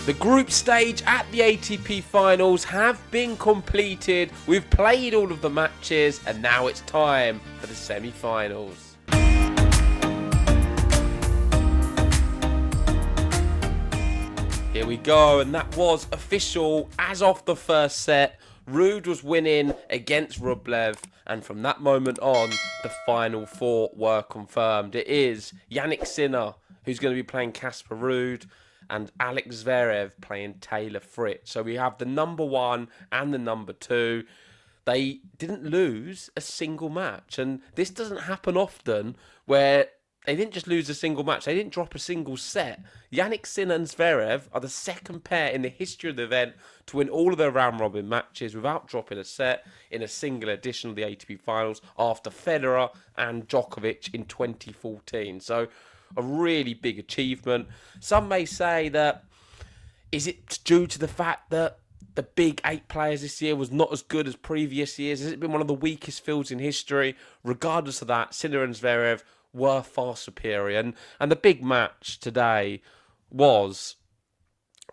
The group stage at the ATP Finals have been completed. We've played all of the matches and now it's time for the semi-finals. Here we go, and that was official as of the first set. Ruud was winning against Rublev, and from that moment on, the final four were confirmed. It is Jannik Sinner who's going to be playing Casper Ruud, and Alex Zverev playing Taylor Fritz. So we have the number one and the number two. They didn't lose a single match, and this doesn't happen often where they didn't just lose a single match, they didn't drop a single set. Jannik Sinner and Zverev are the second pair in the history of the event to win all of their round-robin matches without dropping a set in a single edition of the ATP Finals after Federer and Djokovic in 2014. So a really big achievement. Some may say that, is it due to the fact that the big 8 players this year was not as good as previous years? Has it been one of the weakest fields in history? Regardless of that, Sinner and Zverev were far superior. And the big match today was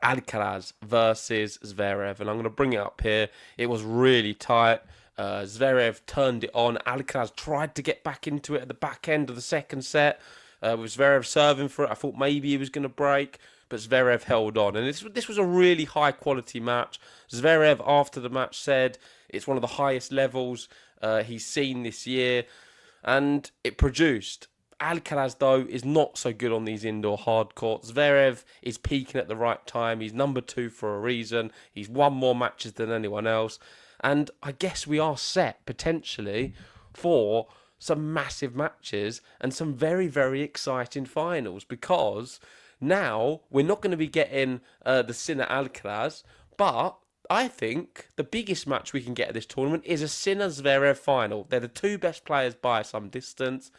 Alcaraz versus Zverev. And I'm going to bring it up here. It was really tight. Zverev turned it on. Alcaraz tried to get back into it at the back end of the second set. With Zverev serving for it, I thought maybe he was going to break, but Zverev held on. And this was a really high-quality match. Zverev, after the match, said it's one of the highest levels he's seen this year, and it produced. Alcaraz, though, is not so good on these indoor hard courts. Zverev is peaking at the right time. He's number 2 for a reason. He's won more matches than anyone else. And I guess we are set, potentially, for some massive matches and some very, very exciting finals, because now we're not going to be getting the Sinner Alcaraz, but I think the biggest match we can get at this tournament is a Sinner Zverev final. They're the two best players by some distance,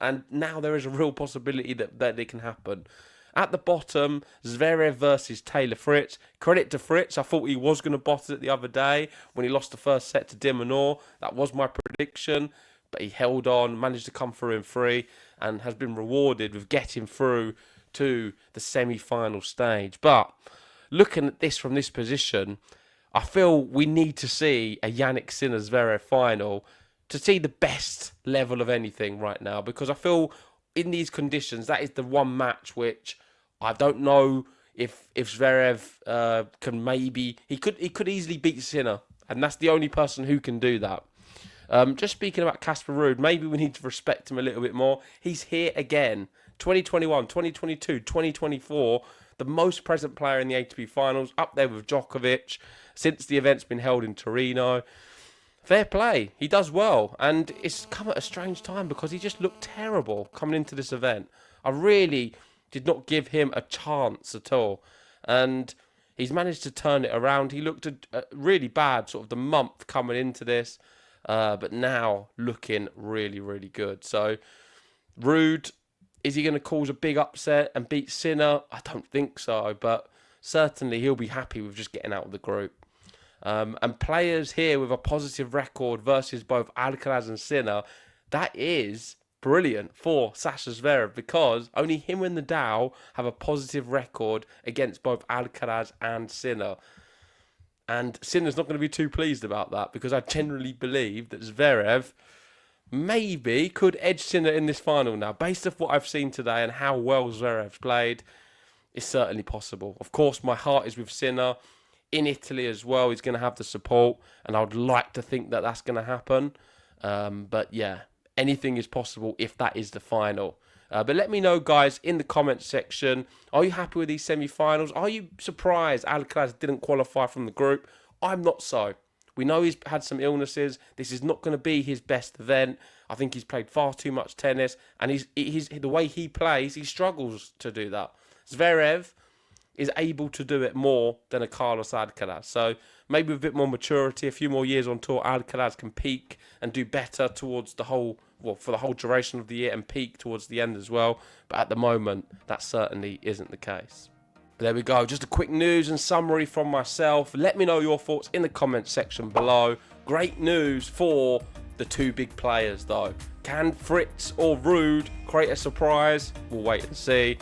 and now there is a real possibility that it can happen. At the bottom, Zverev versus Taylor Fritz. Credit to Fritz. I thought he was going to bottle it the other day when he lost the first set to de Minaur. That was my prediction. But he held on, managed to come through in 3, and has been rewarded with getting through to the semi-final stage. But looking at this from this position, I feel we need to see a Jannik Sinner Zverev final to see the best level of anything right now, because I feel in these conditions that is the one match which I don't know if Zverev can maybe he could easily beat Sinner, and that's the only person who can do that. Just speaking about Casper Ruud, maybe we need to respect him a little bit more. He's here again. 2021, 2022, 2024, the most present player in the ATP Finals, up there with Djokovic, since the event's been held in Torino. Fair play. He does well. And it's come at a strange time because he just looked terrible coming into this event. I really did not give him a chance at all. And he's managed to turn it around. He looked really bad sort of the month coming into this. But now looking really, really good. So, Ruud, is he going to cause a big upset and beat Sinner? I don't think so, but certainly he'll be happy with just getting out of the group. And players here with a positive record versus both Alcaraz and Sinner, that is brilliant for Sasha Zverev, because only him and Nadal have a positive record against both Alcaraz and Sinner. And Sinner's not going to be too pleased about that, because I generally believe that Zverev maybe could edge Sinner in this final now. Based off what I've seen today and how well Zverev's played, it's certainly possible. Of course, my heart is with Sinner. In Italy as well, he's going to have the support, and I would like to think that that's going to happen. But yeah, anything is possible if that is the final. But let me know, guys, in the comments section. Are you happy with these semi-finals? Are you surprised Alcaraz didn't qualify from the group? I'm not so. We know he's had some illnesses. This is not going to be his best event. I think he's played far too much tennis. And he's the way he plays, he struggles to do that. Zverev is able to do it more than a Carlos Alcaraz. So maybe with a bit more maturity, a few more years on tour, Alcaraz can peak and do better towards the whole, for the whole duration of the year, and peak towards the end as well. But at the moment, that certainly isn't the case. There we go. Just a quick news and summary from myself. Let me know your thoughts in the comments section below. Great news for the two big players, though. Can Fritz or Ruud create a surprise? We'll wait and see.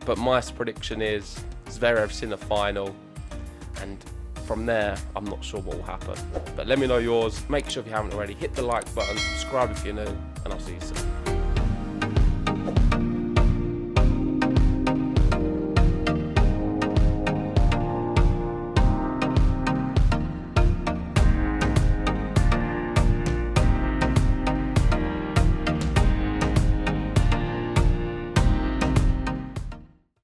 But my prediction is Zverev's in the final, and from there, I'm not sure what will happen. But let me know yours. Make sure if you haven't already, hit the like button, subscribe if you're new, and I'll see you soon.